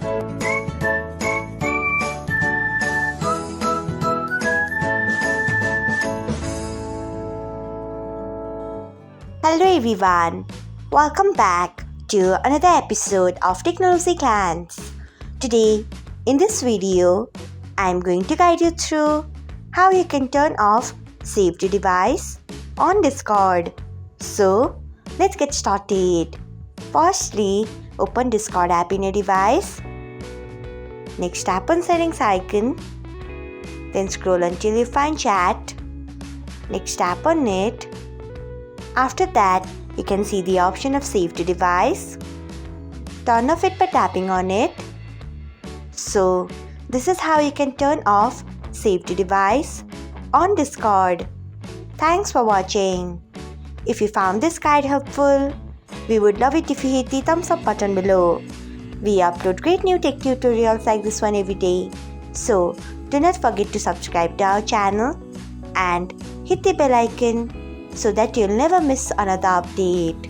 Hello everyone, welcome back to another episode of Technologyglance. Today, in this video, I am going to guide you through how you can turn off Save to Device on Discord. So, let's get started. Firstly, open Discord app in your device. Next, tap on Settings icon. Then scroll until you find Chat. Next, tap on it. After that, you can see the option of Save to Device. Turn off it by tapping on it. So, this is how you can turn off Save to Device on Discord. Thanks for watching. If you found this guide helpful, we would love it if you hit the thumbs up button below. We upload great new tech tutorials like this one every day. So, do not forget to subscribe to our channel and hit the bell icon so that you'll never miss another update.